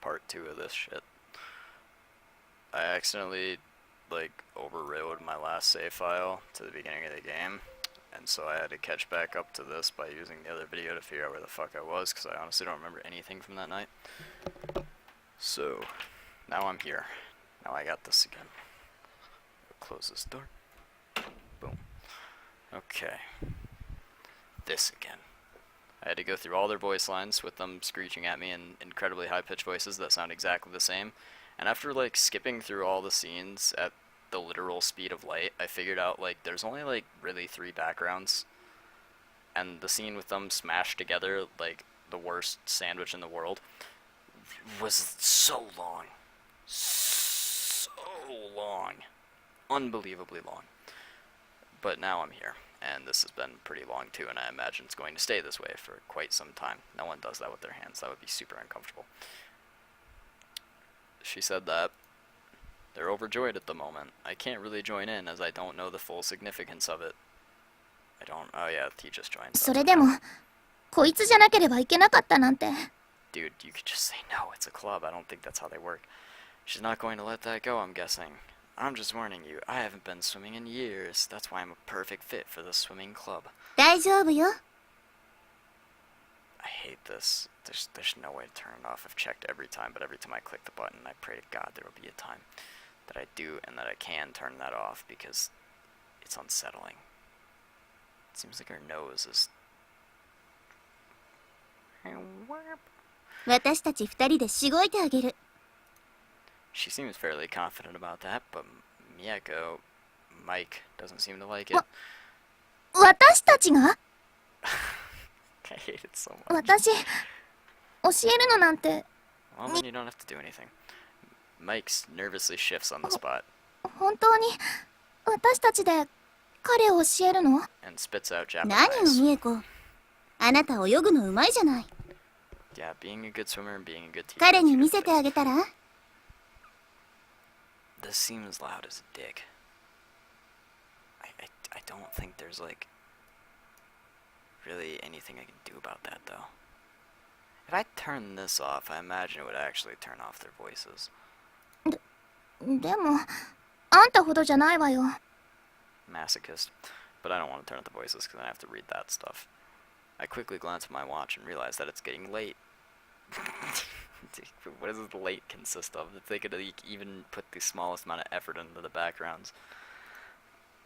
part 2 of this shit. I accidentally, like, overrode my last save file to the beginning of the game, and so I had to catch back up to this by using the other video to figure out where the fuck I was, because I honestly don't remember anything from that night. So, now I'm here. Now I got this again. Close this door. Boom. Okay. This again. I had to go through all their voice lines with them screeching at me in incredibly high-pitched voices that sound exactly the same. And after, like, skipping through all the scenes at the literal speed of light, I figured out, like, there's only, like, really 3 backgrounds. And the scene with them smashed together, like, the worst sandwich in the world, was so long. So long. Unbelievably long. But now I'm here, and this has been pretty long too, and I imagine it's going to stay this way for quite some time. No one does that with their hands. That would be super uncomfortable. She said that they're overjoyed at the moment. I can't really join in as I don't know the full significance of it. I don't. Oh yeah, he just joined. それでも、こいつじゃなければいけなかったなんて。Dude, you could just say no, it's a club. I don't think that's how they work. She's not going to let that go, I'm guessing. I'm just warning you, I haven't been swimming in years. That's why I'm a perfect fit for the swimming club. 大丈夫よ。I hate this. There's no way to turn it off. I've checked every time, but every time I click the button, I pray to God there will be a time that I do and that I can turn that off because it's unsettling. It seems like her nose is... 私たち2人でしごいてあげる。She seems fairly confident about that, but Mike doesn't seem to like it. 私たちが I hate it so much. 私、教えるのなんて。 Well, then you don't have to do anything. Mike nervously shifts on the spot. 本当に私たちで彼を教えるの And spits out Japanese. 何よ、美恵子。あなた泳ぐのうまいじゃない。Yeah, being a good swimmer and being a good teacher. 彼に見せてあげたら This seems loud as a dick. I don't think there's, like, really anything I can do about that, though. If I turn this off, I imagine it would actually turn off their voices. でも、あんたほどじゃないわよ。Masochist. But I don't want to turn off the voices because then I have to read that stuff. I quickly glance at my watch and realize that it's getting late. What does the late consist of? If they could even put the smallest amount of effort into the backgrounds.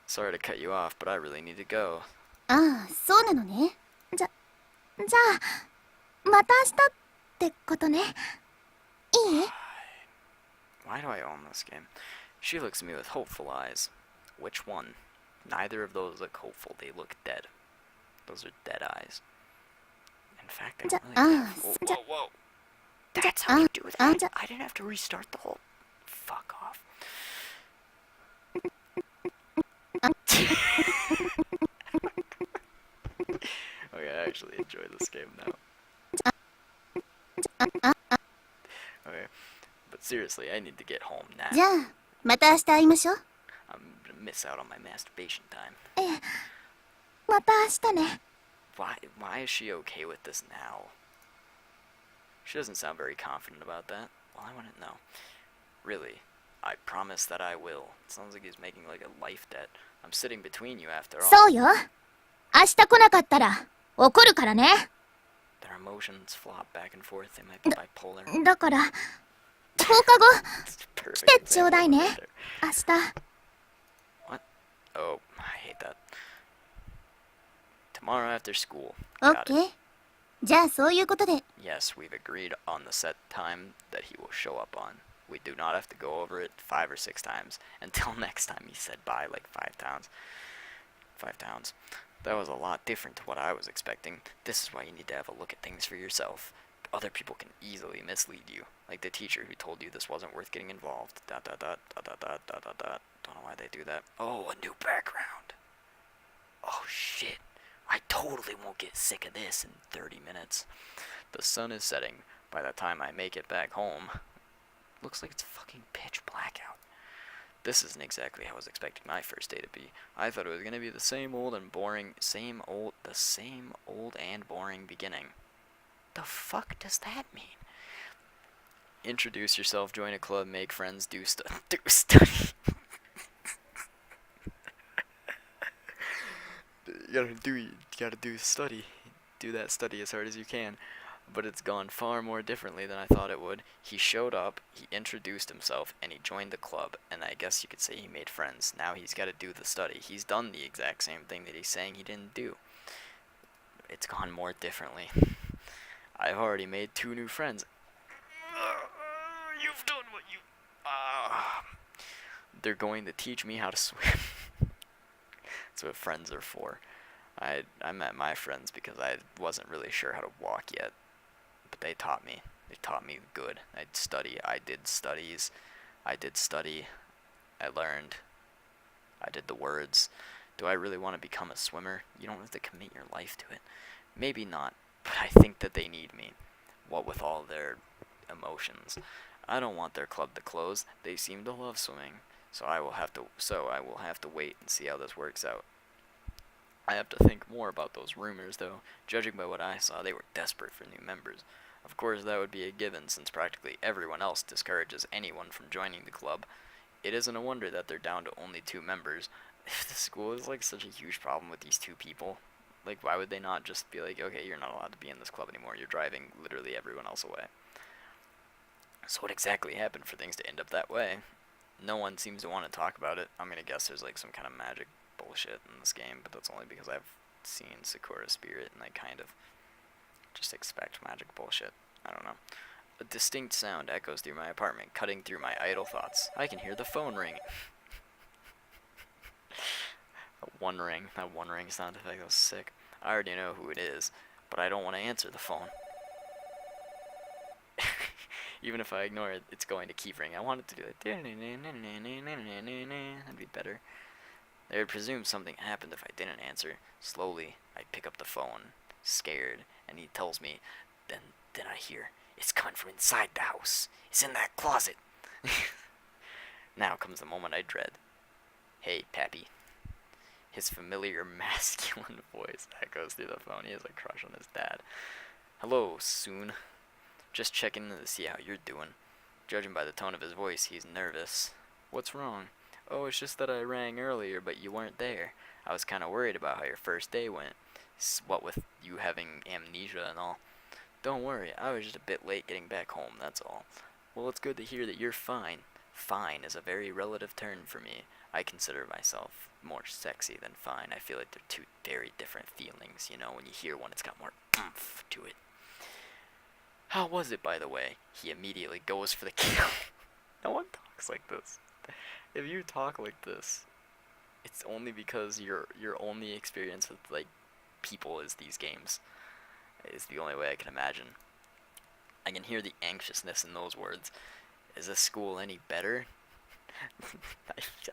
Sorry to cut you off, but I really need to go. ああ、そうなのね。じゃあ、また明日ってことね。いい Why do I own this game? She looks at me with hopeful eyes. Which one? Neither of those look hopeful. They look dead. Those are dead eyes. In fact, I don't really whoa. That's how you do that. I didn't have to restart the whole... Fuck off. Okay, I actually enjoy this game now. Okay, but seriously, I need to get home now. じゃあ、また明日会いましょう。I'm gonna miss out on my masturbation time. また明日ね。Why is she okay with this now? She doesn't sound very confident about that. Well, I wouldn't know. Really, I promise that I will. It sounds like he's making like a life debt. I'm sitting between you after all. そうよ。明日来なかったら怒るからね。Their emotions flop back and forth. They might be bipolar. だから、放課後、来てちょうだいね。明日。What? Oh, I hate that. Tomorrow after school. オッケー。じゃあそういうことで。Yes, we've agreed on the set time that he will show up on. We do not have to go over it 5 or 6 times. Until next time, he said bye like 5 times. 5 times. That was a lot different to what I was expecting. This is why you need to have a look at things for yourself. Other people can easily mislead you. Like the teacher who told you this wasn't worth getting involved. ... Don't know why they do that. Oh, a new background. Oh shit. I totally won't get sick of this in 30 minutes. The sun is setting by the time I make it back home. Looks like it's fucking pitch black out. This isn't exactly how I was expecting my first day to be. I thought it was gonna be the same old and boring beginning. The fuck does that mean? Introduce yourself, join a club, make friends, do study. You gotta do study. Do that study as hard as you can. But it's gone far more differently than I thought it would. He showed up, he introduced himself, and he joined the club, and I guess you could say he made friends. Now he's got to do the study. He's done the exact same thing that he's saying he didn't do. It's gone more differently. I've already made 2 new friends. You've done what you... They're going to teach me how to swim. That's what friends are for. I met my friends because I wasn't really sure how to walk yet. But they taught me. They taught me good. I'd study. I did studies. I did study. I learned. I did the words. Do I really want to become a swimmer? You don't have to commit your life to it. Maybe not, but I think that they need me. What with all their emotions. I don't want their club to close. They seem to love swimming. So I will have to wait and see how this works out. I have to think more about those rumors, though. Judging by what I saw, they were desperate for new members. Of course, that would be a given, since practically everyone else discourages anyone from joining the club. It isn't a wonder that they're down to only 2 members. If the school is like such a huge problem with these 2 people, like why would they not just be like, okay, you're not allowed to be in this club anymore, you're driving literally everyone else away. So what exactly happened for things to end up that way? No one seems to want to talk about it. I'm gonna guess there's like some kind of magic bullshit in this game, but that's only because I've seen Sakura Spirit and I kind of just expect magic bullshit. I don't know. A distinct sound echoes through my apartment, cutting through my idle thoughts. I can hear the phone ringing. That one ring sound effect was sick. I already know who it is, but I don't want to answer the phone. Even if I ignore it, it's going to keep ringing. I want it to do like that'd be better. They would presume something happened if I didn't answer. Slowly, I pick up the phone, scared, and he tells me. Then I hear, it's coming from inside the house. It's in that closet. Now comes the moment I dread. Hey, Pappy. His familiar masculine voice echoes through the phone. He has a crush on his dad. Hello, Soon. Just checking in to see how you're doing. Judging by the tone of his voice, he's nervous. What's wrong? Oh, it's just that I rang earlier, but you weren't there. I was kind of worried about how your first day went. What with you having amnesia and all. Don't worry, I was just a bit late getting back home, that's all. Well, it's good to hear that you're fine. Fine is a very relative term for me. I consider myself more sexy than fine. I feel like they're 2 very different feelings, you know, when you hear one, it's got more oomph to it. How was it, by the way? He immediately goes for the kill. No one talks like this. If you talk like this, it's only because your only experience with like people is these games. Is the only way I can imagine. I can hear the anxiousness in those words. Is this school any better?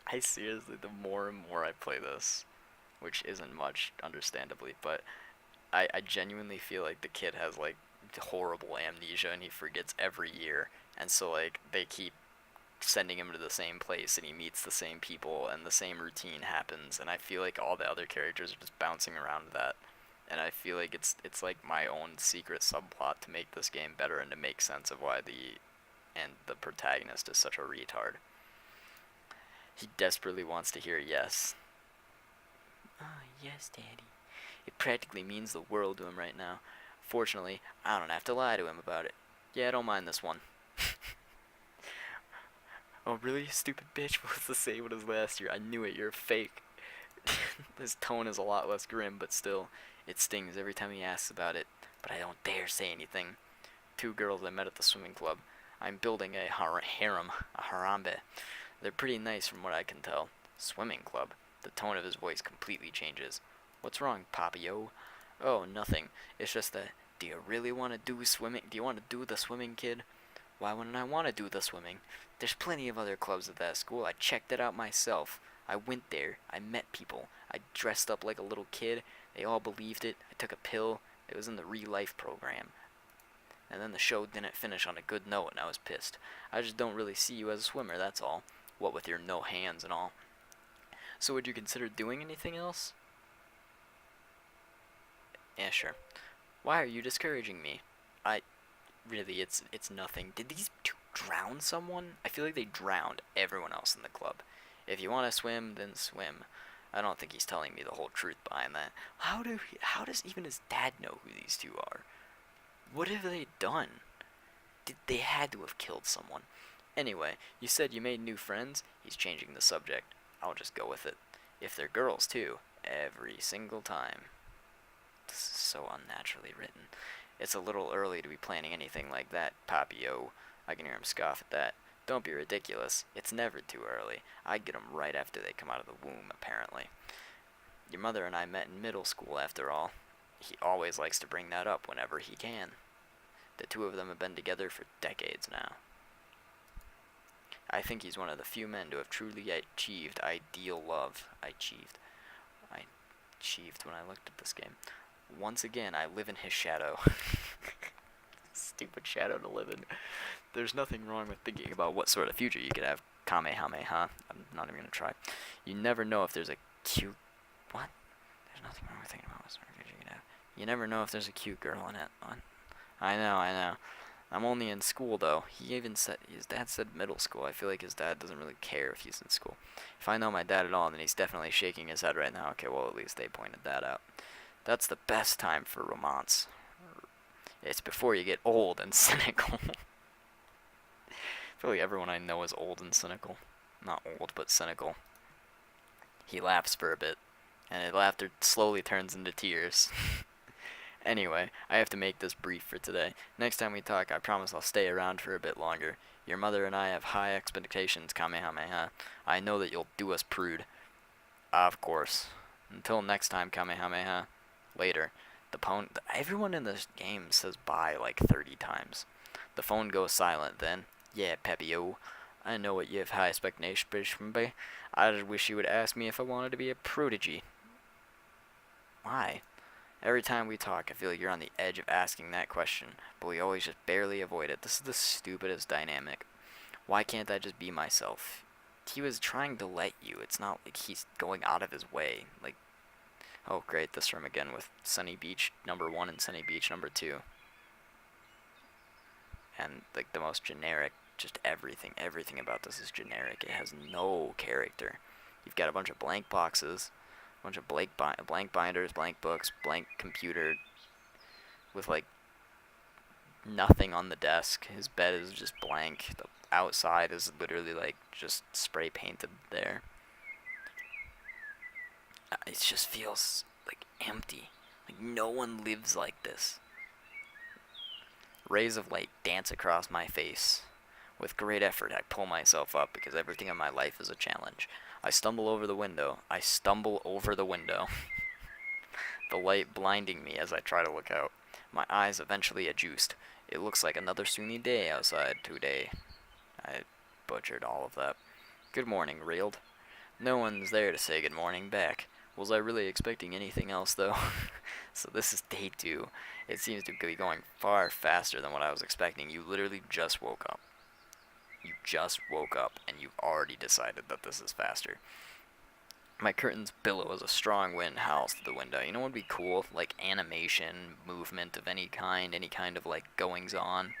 I seriously, the more and more I play this, which isn't much, understandably, but I genuinely feel like the kid has like horrible amnesia and he forgets every year, and so like they keep sending him to the same place and he meets the same people and the same routine happens, and I feel like all the other characters are just bouncing around that, and I feel like it's like my own secret subplot to make this game better and to make sense of why the protagonist is such a retard. He desperately wants to hear yes. Oh, yes, Daddy. It practically means the world to him right now. Fortunately, I don't have to lie to him about it. Yeah, I don't mind this one. Oh, really, stupid bitch? What was the same as last year? I knew it, you're fake. His tone is a lot less grim, but still, it stings every time he asks about it. But I don't dare say anything. 2 girls I met at the swimming club. I'm building a harem, a harambe. They're pretty nice from what I can tell. Swimming club. The tone of his voice completely changes. What's wrong, Papio? Oh, nothing. It's just that, do you really want to do swimming? Do you want to do the swimming, kid? Why wouldn't I want to do the swimming? There's plenty of other clubs at that school. I checked it out myself. I went there. I met people. I dressed up like a little kid. They all believed it. I took a pill. It was in the Re-Life program. And then the show didn't finish on a good note and I was pissed. I just don't really see you as a swimmer, that's all. What with your no hands and all. So would you consider doing anything else? Yeah, sure. Why are you discouraging me? Really, it's nothing. Did these 2 drown someone? I feel like they drowned everyone else in the club. If you want to swim, then swim. I don't think he's telling me the whole truth behind that. How does even his dad know who these two are? What have they done? They had to have killed someone. Anyway, you said you made new friends. He's changing the subject. I'll just go with it. If they're girls, too. Every single time. This is so unnaturally written. It's a little early to be planning anything like that, Papio. I can hear him scoff at that. Don't be ridiculous. It's never too early. I get 'em right after they come out of the womb, apparently. Your mother and I met in middle school, after all. He always likes to bring that up whenever he can. The two of them have been together for decades now. I think he's one of the few men to have truly achieved ideal love. I achieved when I looked at this game. Once again, I live in his shadow. Stupid shadow to live in. There's nothing wrong with thinking about what sort of future you could have. Kamehameha. I'm not even gonna try. You never know if there's a cute... What? There's nothing wrong with thinking about what sort of future you could have. You never know if there's a cute girl in it. What? I know. I'm only in school, though. He even said... His dad said middle school. I feel like his dad doesn't really care if he's in school. If I know my dad at all, then he's definitely shaking his head right now. Okay, well, at least they pointed that out. That's the best time for romance. It's before you get old and cynical. I feel like everyone I know is old and cynical. Not old, but cynical. He laughs for a bit, and his laughter slowly turns into tears. Anyway, I have to make this brief for today. Next time we talk, I promise I'll stay around for a bit longer. Your mother and I have high expectations, Kamehameha. I know that you'll do us prude. Of course. Until next time, Kamehameha. Later. Everyone in this game says bye like 30 times. The phone goes silent then. Yeah, Pepio. I know what you have high expectations from me. I just wish you would ask me if I wanted to be a prodigy. Why? Every time we talk, I feel like you're on the edge of asking that question, but we always just barely avoid it. This is the stupidest dynamic. Why can't I just be myself? He was trying to let you. It's not like he's going out of his way. Like, oh great, this room again with Sunny Beach number 1 and Sunny Beach number 2. And like the most generic, just everything about this is generic. It has no character. You've got a bunch of blank boxes, a bunch of blank binders, blank books, blank computer, with like nothing on the desk. His bed is just blank. The outside is literally like just spray painted there. It just feels like empty. Like no one lives like this. Rays of light dance across my face. With great effort, I pull myself up because everything in my life is a challenge. I stumble over the window. The light blinding me as I try to look out. My eyes eventually adjust. It looks like another sunny day outside today. I butchered all of that. Good morning, reeled. No one's there to say good morning back. Was I really expecting anything else, though? So this is day 2. It seems to be going far faster than what I was expecting. You literally just woke up. You just woke up, and you've already decided that this is faster. My curtains billow as a strong wind howls through the window. You know what would be cool? Like animation, movement of any kind of like goings-on.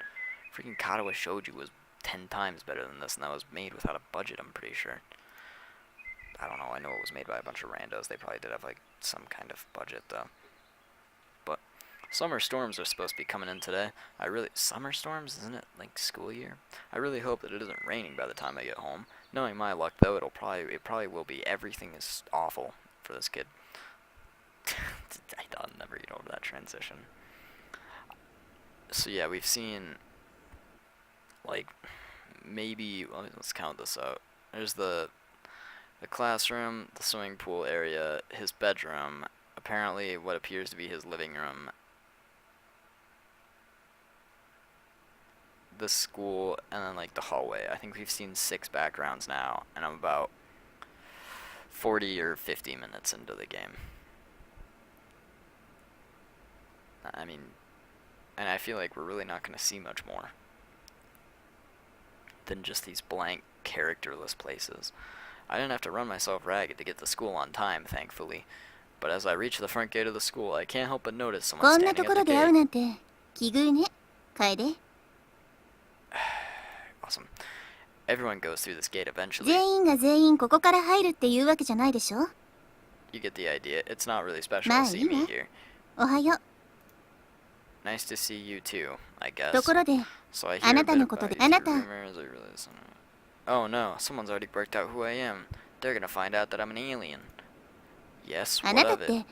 Freaking Katawa Shouju was 10 times better than this, and that was made without a budget, I'm pretty sure. I don't know, I know it was made by a bunch of randos. They probably did have like some kind of budget though. But summer storms are supposed to be coming in today. Summer storms, isn't it like school year? I really hope that it isn't raining by the time I get home. Knowing my luck though, it probably will be. Everything is awful for this kid. I'll never get over that transition. So yeah, we've seen like maybe let's count this out. There's the classroom, the swimming pool area, his bedroom, apparently what appears to be his living room, the school, and then like the hallway. I think we've seen 6 backgrounds now, and I'm about 40 or 50 minutes into the game. I mean, and I feel like we're really not going to see much more than just these blank, characterless places. I didn't have to run myself ragged to get to school on time, thankfully. But as I reach the front gate of the school, I can't help but notice someone こんな standing と at こ the ろで会う gate. なんて奇遇ね、楓。Awesome. Everyone goes through this gate eventually. 全員が全員ここから入るっていうわけじゃないでしょ。 You get the idea. It's not really special ま to あい see い me わ。 here. おはよう。 Nice to see you too, I guess. ところで、 So I あ hear な a た bit のこと about で、 you あな through た、 rumors. I really listen. Oh no, someone's already worked out who I am. They're gonna find out that I'm an alien. Yes, あ what なたっ of it? て、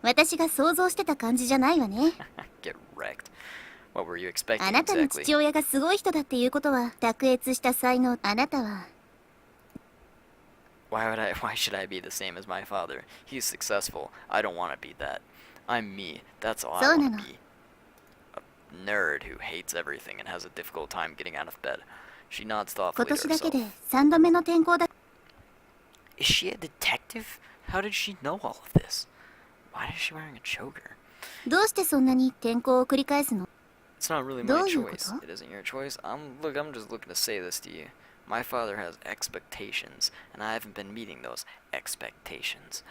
私が想像してた感じじゃないわね。 Get wrecked. What were you あ expecting なたの exactly? 父親がすごい人だっていうことは、卓越した才能。あなたは、 Why should I be the same as my father? He's successful. I don't want to be that. I'm me. That's all I そうな want の。 to be. A nerd who hates everything and has a difficult time getting out of bed. She nods 今 thoughtfully to 年だけ herself. で3度目の転校だ。 Is she a detective? How did she know all of this? Why is she wearing a choker? どうしてそんなに転校を繰り返すの？ It's not really my どういうこ choice. と？ It isn't your choice. I'm just looking to say this to you. My father has expectations, and I haven't been meeting those expectations.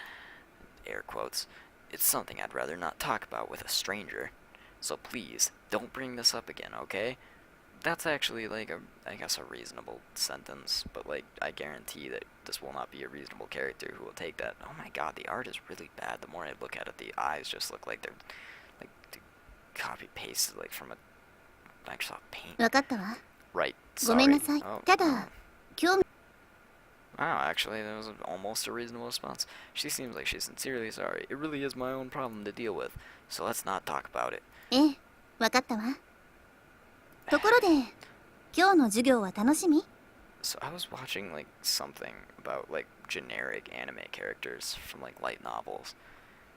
Air quotes. It's something I'd rather not talk about with a stranger. So please, don't bring this up again, okay? That's actually like I guess a reasonable sentence, but like I guarantee that this will not be a reasonable character who will take that. Oh my god, the art is really bad. The more I look at it, the eyes just look like they're like copy pasted like from a Microsoft Paint. わかったわ。 Right. ごめん Sorry. なさい。 Oh, た no. だ、興味、 Wow, actually, that was almost a reasonable response. She seems like she's sincerely sorry. It really is my own problem to deal with, so let's not talk about it. ええ、わかったわ。ところで、今日の授業は楽しみ？ So I was watching like something about like generic anime characters from like light novels,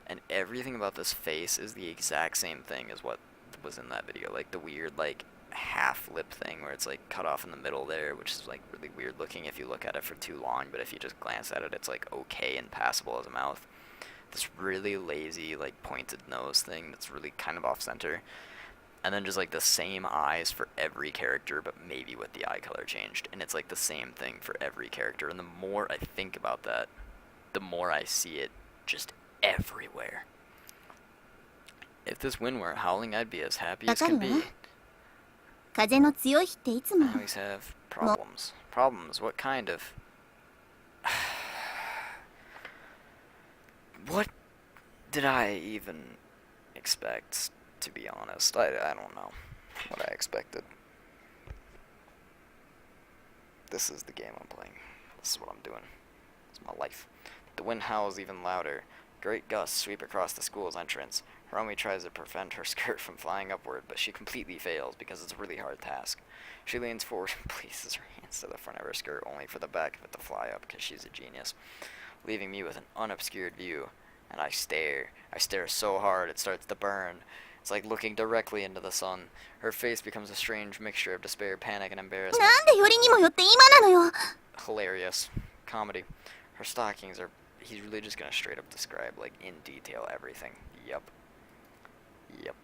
and everything about this face is the exact same thing as what was in that video. Like the weird like half lip thing where it's like cut off in the middle there, which is like really weird looking if you look at it for too long, but if you just glance at it, it's like okay and passable as a mouth. This really lazy like pointed nose thing that's really kind of off center, and then just like the same eyes for every character, but maybe with the eye color changed, and it's like the same thing for every character. And the more I think about that, the more I see it just everywhere. If this wind were howling, I'd be as happy as can be. 風の強い日っていつも I always have problems. Problems? What kind of? What did I even expect, to be honest? I don't know what I expected. This is the game I'm playing. This is what I'm doing. It's my life. The wind howls even louder. Great gusts sweep across the school's entrance. Hiromi tries to prevent her skirt from flying upward, but she completely fails because it's a really hard task. She leans forward and places her hands to the front of her skirt, only for the back of it to fly up because she's a genius, leaving me with an unobscured view. And I stare. I stare so hard it starts to burn. It's like looking directly into the sun. Her face becomes a strange mixture of despair, panic, and な embarrassment. んでよりにもよって今なのよ。 Hilarious. Comedy. Her stockings are... He's really just gonna straight up describe, like, in detail everything. Yep. Yep,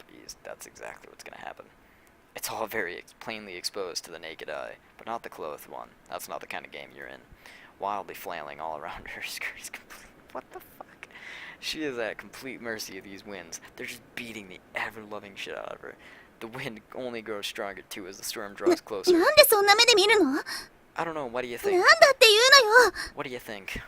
that's exactly what's gonna happen. It's all very plainly exposed to the naked eye, but not the clothed one. That's not the kind of game you're in. Wildly flailing all around her skirt is complete... What the fuck? She is at complete mercy of these winds. They're just beating the ever-loving shit out of her. The wind only grows stronger, too, as the storm draws closer. なんでそんな目で見るの？なんだ I don't know, what do you っ think? て言うのよ。 What do you think?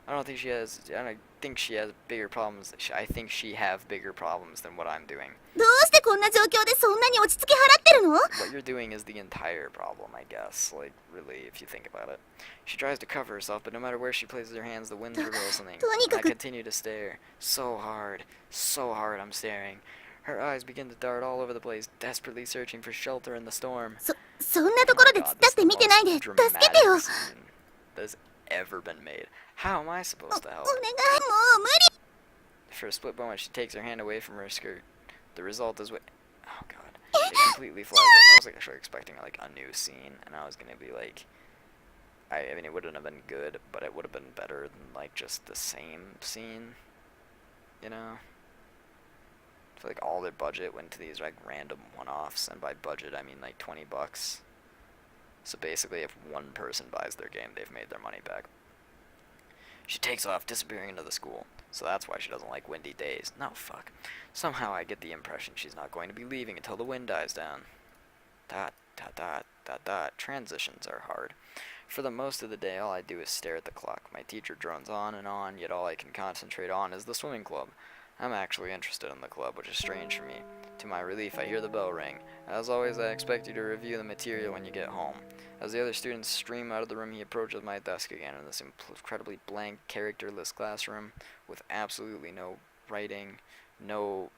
I don't think she has... I think she has bigger problems. I think she have bigger problems than what I'm doing. どうしてこんな状況でそんなに落ち着き払ってるの？ What you're doing is the entire problem, I guess. Like, really, if you think about it. She tries to cover herself, but no matter where she places her hands, the winds reveal something. And I continue to stare. So hard I'm staring. Her eyes begin to dart all over the place, desperately searching for shelter in the storm. そんなところで突っ立って見てないで助けてよ。 that has ever been made. How am I supposed to お help? 願い、もう無理。 For a split moment, she takes her hand away from her skirt. The result is what... Oh god. It completely flies up. I was like actually expecting like a new scene, and I was gonna be like... I mean, it wouldn't have been good, but it would have been better than like just the same scene. You know? I feel like all their budget went to these like random one-offs, and by budget I mean like $20. So basically, if one person buys their game, they've made their money back. She takes off, disappearing into the school. So that's why she doesn't like windy days. No, fuck. Somehow I get the impression she's not going to be leaving until the wind dies down. Dot, dot, dot dot dot dot. Transitions are hard. For the most of the day, all I do is stare at the clock. My teacher drones on, yet all I can concentrate on is the swimming club. I'm actually interested in the club, which is strange for me. To my relief, I hear the bell ring. As always, I expect you to review the material when you get home. As the other students stream out of the room, he approaches my desk again in this incredibly blank, characterless classroom with absolutely no writing, no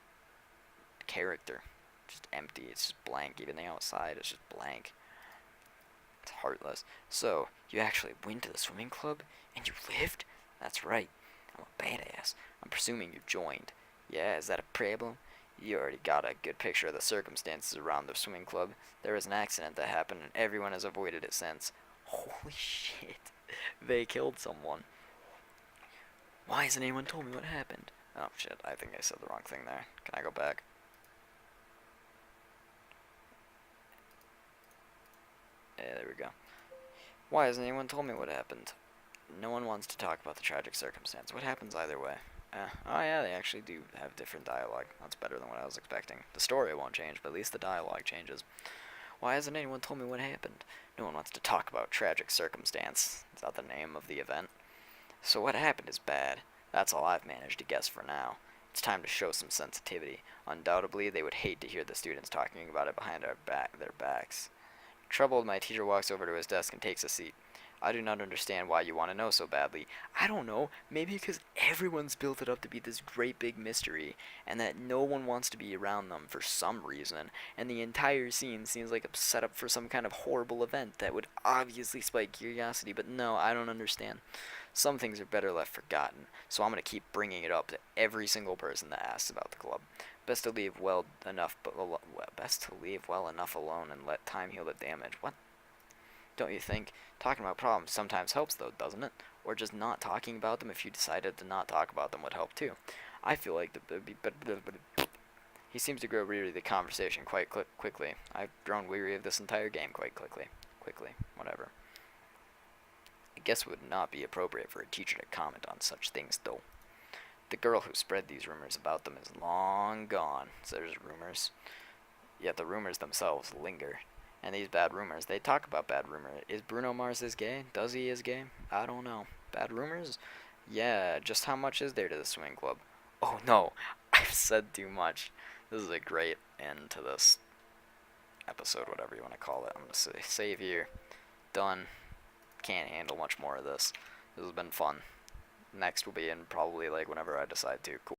character. Just empty. It's just blank. Even the outside is just blank. It's heartless. So, you actually went to the swimming club? And you lived? That's right. I'm a badass. I'm presuming you joined. Yeah, is that a problem? You already got a good picture of the circumstances around the swimming club. There was an accident that happened and everyone has avoided it since. Holy shit. They killed someone. Why hasn't anyone told me what happened? Oh shit, I think I said the wrong thing there. Can I go back? Yeah, there we go. Why hasn't anyone told me what happened? No one wants to talk about the tragic circumstance. What happens either way? Oh yeah, they actually do have different dialogue. That's better than what I was expecting. The story won't change, but at least the dialogue changes. Why hasn't anyone told me what happened? No one wants to talk about tragic circumstance. Is that the name of the event? So what happened is bad. That's all I've managed to guess for now. It's time to show some sensitivity. Undoubtedly, they would hate to hear the students talking about it behind their backs. Troubled, my teacher walks over to his desk and takes a seat. I do not understand why you want to know so badly. I don't know, maybe because everyone's built it up to be this great big mystery, and that no one wants to be around them for some reason, and the entire scene seems like a setup for some kind of horrible event that would obviously spike curiosity, but no, I don't understand. Some things are better left forgotten, so I'm going to keep bringing it up to every single person that asks about the club. Best to leave well enough alone and let time heal the damage. What? Don't you think? Talking about problems sometimes helps though, doesn't it? Or just not talking about them if you decided to not talk about them would help too. I feel like he seems to grow weary of the conversation quite quickly. I've grown weary of this entire game quite quickly. Whatever. I guess it would not be appropriate for a teacher to comment on such things though. The girl who spread these rumors about them is long gone. So there's rumors. Yet the rumors themselves linger. And these bad rumors, they talk about bad rumors. Is Bruno Mars is gay? Does he is gay? I don't know. Bad rumors? Yeah, just how much is there to the swimming club? Oh no, I've said too much. This is a great end to this episode, whatever you want to call it. I'm going to save here. Done. Can't handle much more of this. This has been fun. Next will be in probably like whenever I decide to. Cool.